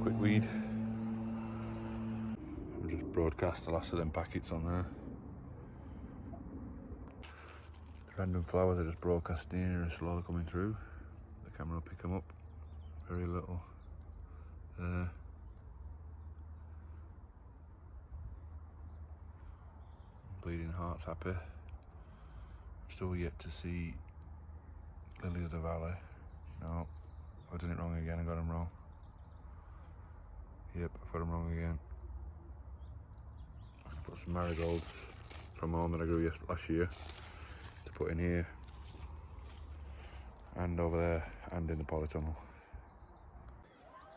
quick weed. I'll just broadcast the last of them packets on there. Random flowers are just broadcasting here and slowly coming through. The camera will pick them up. Very little there. Bleeding Heart's happy. I'm still yet to see Lily of the Valley. No, I've done it wrong again. I got them wrong. Yep, I've got them wrong again. I put some marigolds from home that I grew last year to put in here and over there and in the polytunnel.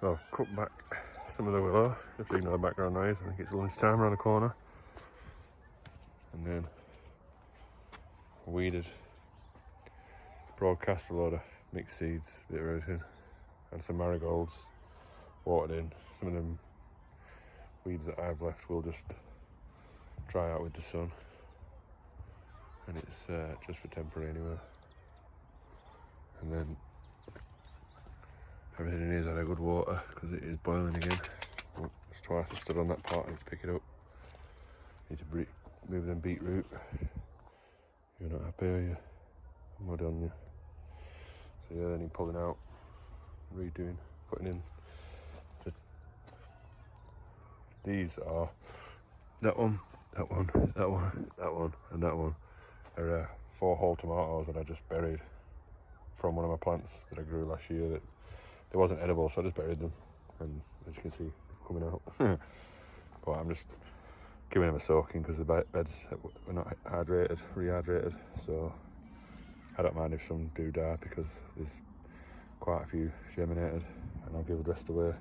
So I've cut back some of the willow, just ignore the background noise. I think it's lunchtime around the corner. And then weeded, broadcast a load of mixed seeds, a bit of everything, and some marigolds, watered in. Some of them weeds that I've left will just dry out with the sun, and it's just for temporary anyway. And then everything in here's had a good water because it is boiling again. It's twice I stood on that pot and it's pick it up. Need to move them beetroot. You're not happy, are you? Mud on you. So yeah, then you're pulling out, redoing, putting in. These are that one, that one, that one, that one, and that one. They're 4 whole tomatoes that I just buried from one of my plants that I grew last year. That they wasn't edible, so I just buried them, and as you can see, coming out. But I'm just giving them a soaking because the beds were not rehydrated. So I don't mind if some do die because there's quite a few germinated, and I'll give the rest away.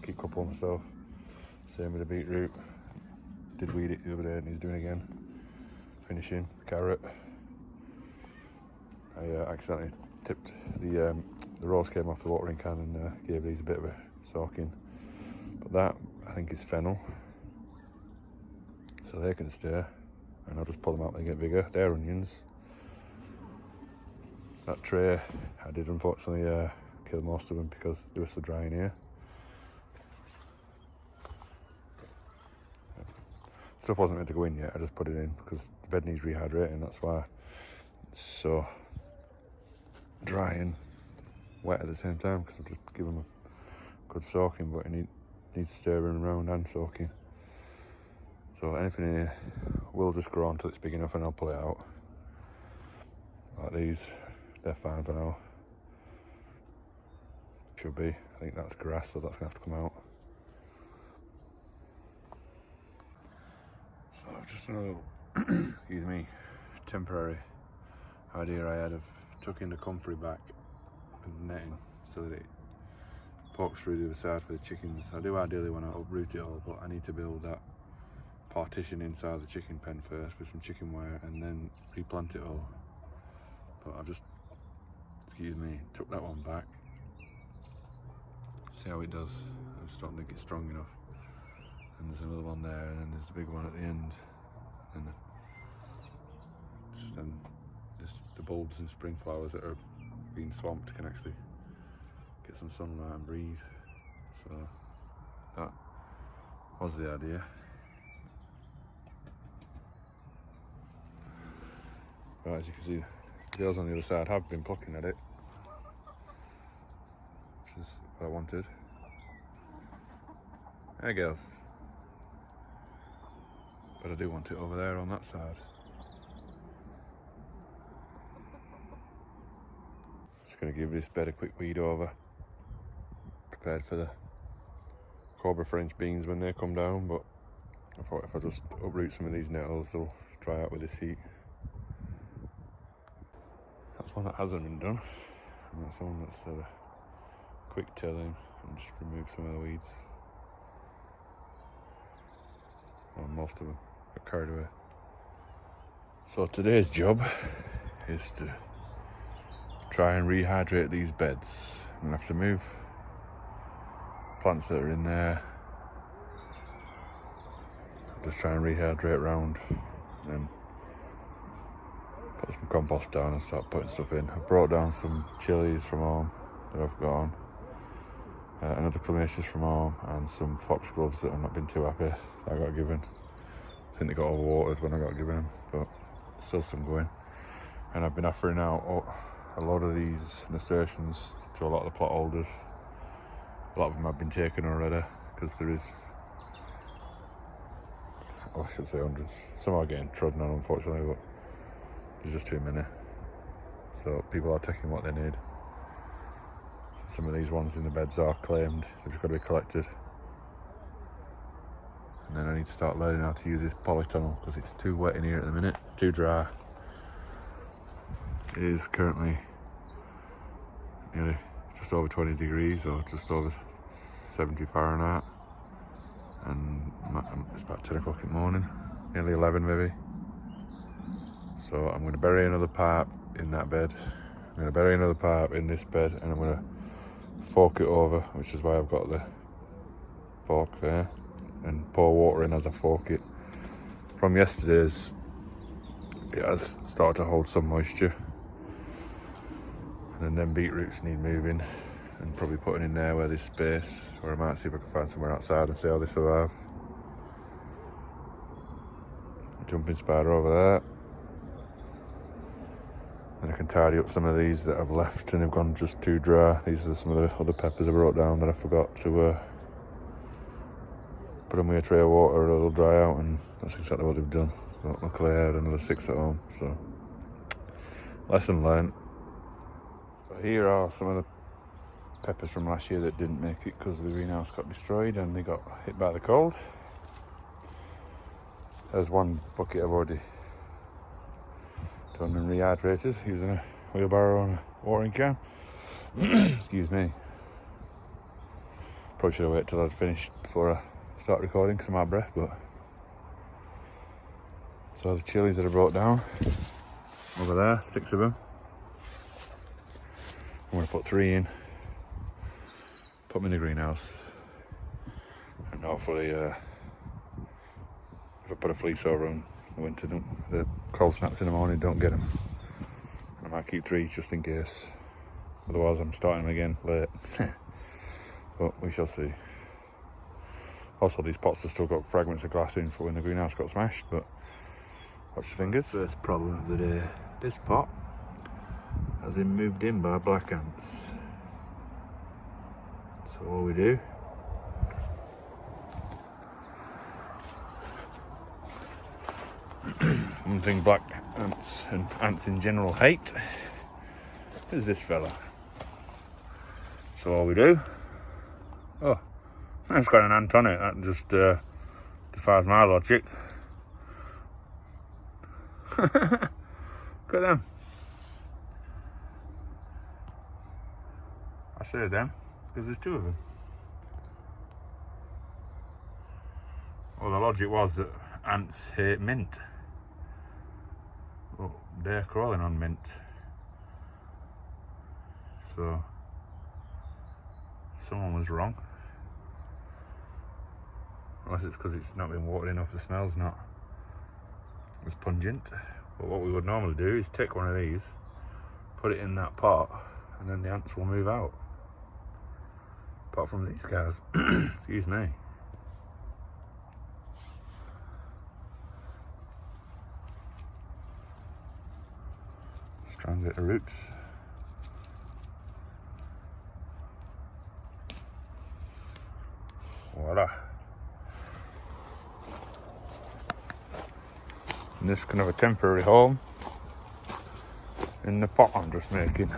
Keep a couple myself. Same with the beetroot. Did weed it the other day and he's doing it again. Finishing the carrot. I accidentally tipped the rose came off the watering can and gave these a bit of a soaking. But that I think is fennel, so they can stay, and I'll just pull them out when they get bigger. They're onions. That tray I did unfortunately kill most of them because they were so dry in here. Stuff wasn't meant to go in yet, I just put it in because the bed needs rehydrating, that's why it's so dry and wet at the same time, because I've just given them a good soaking, but it needs stirring around and soaking. So anything in here will just grow until it's big enough and I'll pull it out. Like these, they're fine for now. Should be. I think that's grass, so that's going to have to come out. So just another, excuse me, temporary idea I had of tucking the comfrey back and netting so that it pokes through the other side for the chickens. I do ideally want to uproot it all, but I need to build that partition inside the chicken pen first with some chicken wire and then replant it all. But I've just, excuse me, took that one back. See how it does. I just don't think it's strong enough. And there's another one there, and then there's the big one at the end. And then the bulbs and spring flowers that are being swamped can actually get some sunlight and breathe. So that was the idea. But as you can see, the girls on the other side have been plucking at it, which is what I wanted. Hey girls. But I do want it over there on that side. Just going to give this bed a quick weed over. Prepared for the Cobra French beans when they come down, but I thought if I just uproot some of these nettles, they'll dry out with this heat. That's one that hasn't been done, and that's one that's quick tilling and just remove some of the weeds. Well, most of them got carried away. So today's job is to try and rehydrate these beds. I'm gonna have to move plants that are in there. Just try and rehydrate around, and then put some compost down and start putting stuff in. I brought down some chilies from home that I've got on. another clematis from home, and some foxgloves that I've not been too happy I got given. I think they got overwatered when I got given them, but still some going. And I've been offering out a lot of these nasturtiums to a lot of the plot holders. A lot of them have been taken already, because there is, I should say hundreds. Some are getting trodden on, unfortunately, but there's just too many. So people are taking what they need. Some of these ones in the beds are claimed, they've just got to be collected. And then I need to start learning how to use this polytunnel, because it's too wet in here at the minute, too dry. It is currently nearly just over 20 degrees, or just over 70 Fahrenheit. And it's about 10 o'clock in the morning, nearly 11 maybe. So I'm going to bury another pipe in that bed. I'm going to bury another pipe in this bed, and I'm going to fork it over, which is why I've got the fork there, and pour water in as I fork it. From yesterday's, it has started to hold some moisture, and then them beetroots need moving and probably putting in there where there's space, or I might see if I can find somewhere outside and see how they survive. Jumping spider over there. And I can tidy up some of these that I've left and have gone just too dry. These are some of the other peppers I wrote down that I forgot to put them with a tray of water, or they'll dry out, and that's exactly what they've done. But luckily I had another 6 at home, so lesson learned. So here are some of the peppers from last year that didn't make it because the greenhouse got destroyed and they got hit by the cold. There's one bucket I've already done and rehydrated using a wheelbarrow and a watering can. Excuse me. Probably should have waited till I'd finished before I start recording because I'm out of breath, but so the chilies that I brought down over there, 6 of them. I'm going to put 3 in, put them in the greenhouse, and hopefully if I put a fleece over them, the winter the cold snaps in the morning don't get them. I might keep 3 just in case, otherwise I'm starting them again late. But we shall see. Also, these pots have still got fragments of glass in for when the greenhouse got smashed, but watch your fingers. First problem of the day, this pot has been moved in by black ants. So all we do, one thing black ants and ants in general hate is this fella. So all we do, oh, that's got an ant on it, that just defies my logic. Look at them. I say them because there's 2 of them. Well, the logic was that ants hate mint. Well, they're crawling on mint. So someone was wrong. Unless it's because it's not been watered enough, the smell's not as pungent. But what we would normally do is take one of these, put it in that pot, and then the ants will move out. Apart from these guys. Excuse me. Just try and get the roots. Voila. And this can have a temporary home in the pot I'm just making.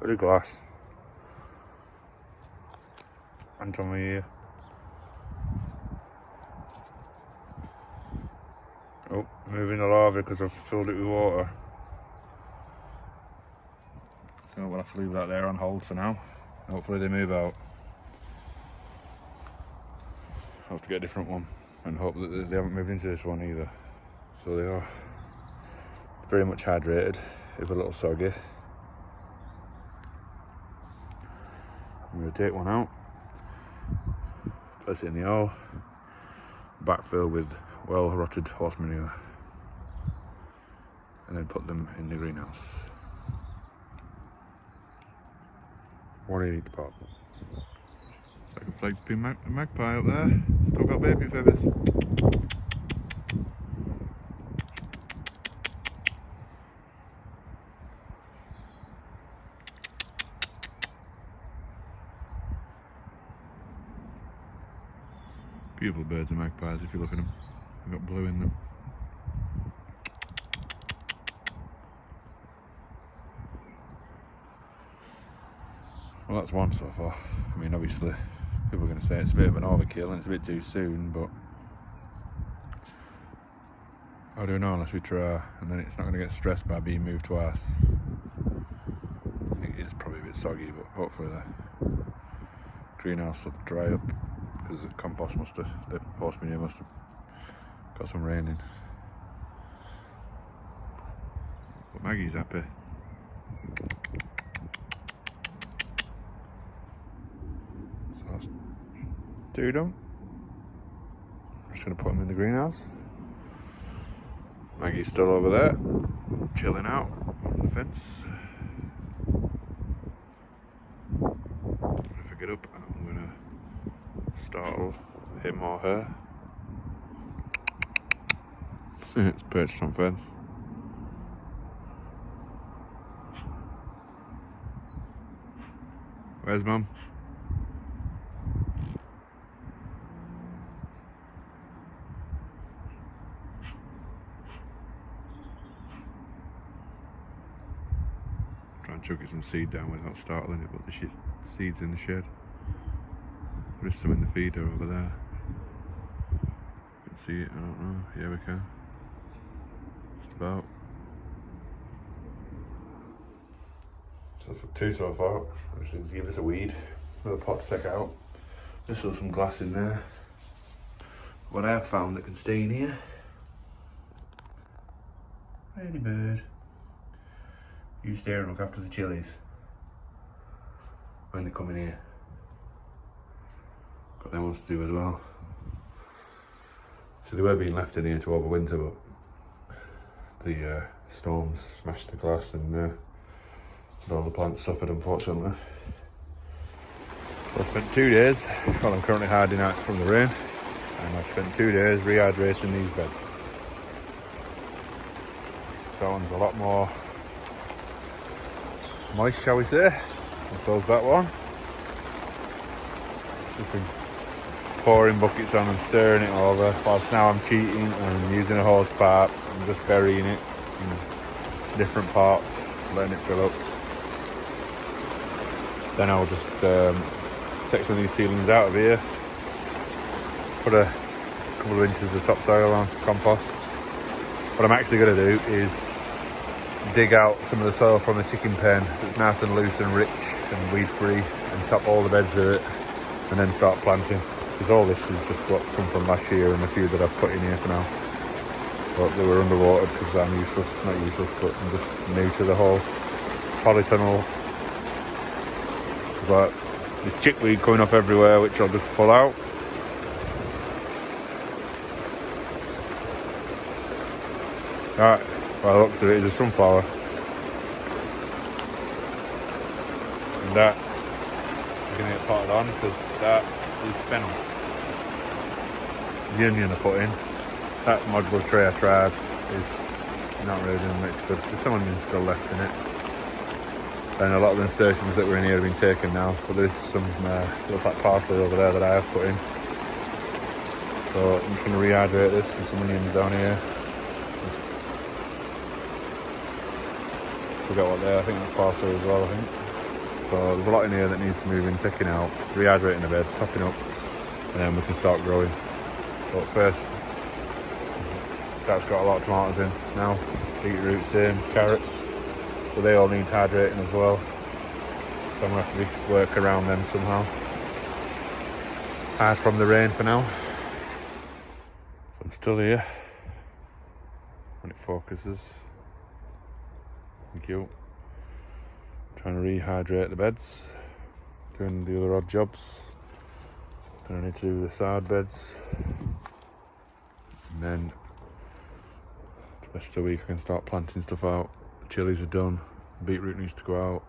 Bit of glass. And on my ear. Oh, moving the larvae because I've filled it with water. So we'll have to leave that there on hold for now. Hopefully they move out. I'll have to get a different one and hope that they haven't moved into this one either. So they are very much hydrated, if a little soggy. I'm going to take one out, place it in the hole, backfill with well-rotted horse manure and then put them in the greenhouse. One in each pot. Second flag's been magpie up there, still got baby feathers. Beautiful birds and magpies if you look at them. They've got blue in them. Well, that's one so far. I mean, obviously, people are going to say it's a bit of an overkill and it's a bit too soon, but I don't know unless we try, and then it's not going to get stressed by being moved twice. It is probably a bit soggy, but hopefully the greenhouse will dry up because the compost the horse manure must have got some rain in. But Maggie's happy. So that's two done. I'm just going to put them in the greenhouse. Maggie's still over there, chilling out on the fence. If I get up, I'm going to startle him or her. It's perched on fence. Where's Mum? Try and chuck it some seed down without startling it, but the seed's in the shed. There is some in the feeder over there. You can see it, I don't know. Yeah, we can. Just about. So for two so far. I'm just going to give this a weed. Another pot to take out. There's still some glass in there. What I have found that can stay in here. Lady bird. You stay and look after the chilies when they come in here. Got them ones to do as well. So they were being left in here to overwinter, but the storms smashed the glass and all the plants suffered, unfortunately. So I spent 2 days, well, I'm currently hiding out from the rain, and I've spent 2 days rehydrating these beds. That one's a lot more moist, shall we say, and so's that one. Just been pouring buckets on and stirring it over, whilst now I'm cheating and using a hose pipe and just burying it in different parts, letting it fill up. Then I'll just take some of these seedlings out of here, put a couple of inches of topsoil on, compost. What I'm actually going to do is dig out some of the soil from the chicken pen so it's nice and loose and rich and weed free, and top all the beds with it, and then start planting. Because all this is just what's come from last year and a few that I've put in here for now. But they were underwater because I'm useless, not useless, but I'm just new to the whole polytunnel. There's like this chickweed coming up everywhere, which I'll just pull out. Alright, by the looks of it, it's a sunflower. And that is going to get potted on because that is fennel. The onion I put in, that modular tray I tried is not really doing much good. There's some onion still left in it. And a lot of the nasturtiums that were in here have been taken now, but there's some, looks like parsley over there that I have put in. So I'm just going to rehydrate this with some onions down here. Forgot what they are, I think that's parsley as well, I think. So there's a lot in here that needs moving, taking out, rehydrating the bed, topping up, and then we can start growing. But first, that's got a lot of tomatoes in now, beetroot, same, carrots, but they all need hydrating as well. So I'm going to have to work around them somehow. Hide from the rain for now. So I'm still here when it focuses. Thank you. Trying to rehydrate the beds, doing the other odd jobs. Then I need to do the side beds. and then the rest of the week I can start planting stuff out. The chilies are done, beetroot needs to go out.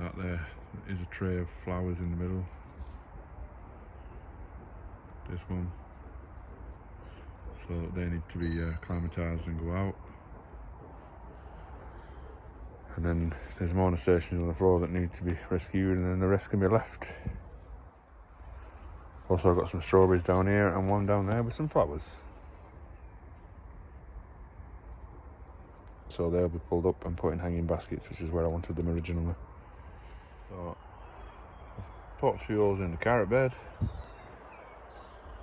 That there is a tray of flowers in the middle. This one. So they need to be acclimatised and go out. And then there's more nasturtiums on the floor that need to be rescued, and then the rest can be left. Also I've got some strawberries down here and one down there with some flowers. So they'll be pulled up and put in hanging baskets, which is where I wanted them originally. So I've put a few holes in the carrot bed.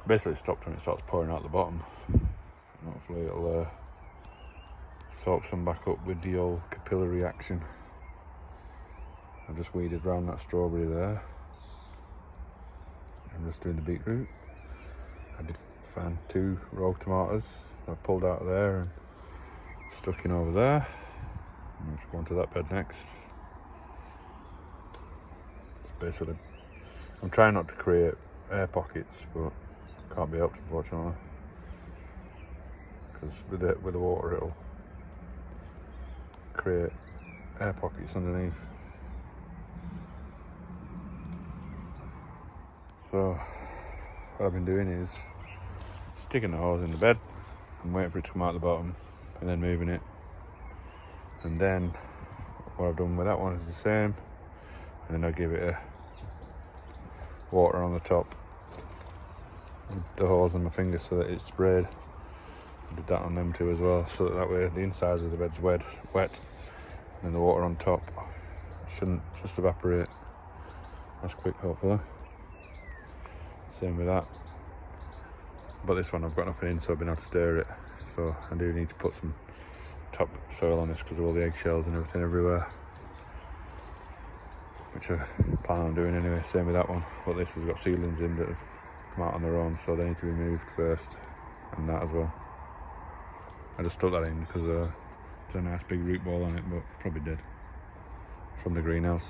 Basically stopped when it starts pouring out the bottom. And hopefully it'll soak some back up with the old capillary action. I've just weeded around that strawberry there. I'm just doing the beetroot. I did find 2 rogue tomatoes that I pulled out of there and stuck in over there. I'm just going to that bed next. It's basically, I'm trying not to create air pockets, but can't be helped unfortunately. Because with the water it'll create air pockets underneath. So what I've been doing is sticking the hose in the bed and waiting for it to come out the bottom, and then moving it. And then what I've done with that one is the same, and then I give it a water on the top with the hose on my finger so that it's sprayed. I did that on them too as well, so that way the insides of the bed's wet, and the water on top shouldn't just evaporate. That's quick, hopefully. Same with that. But this one I've got nothing in, so I've been able to stir it. So I do need to put some top soil on this because of all the eggshells and everything everywhere, which I plan on doing anyway. Same with that one. But this has got seedlings in that have come out on their own, so they need to be moved first, and that as well. I just stuck that in because there's a nice big root ball on it, but probably dead from the greenhouse.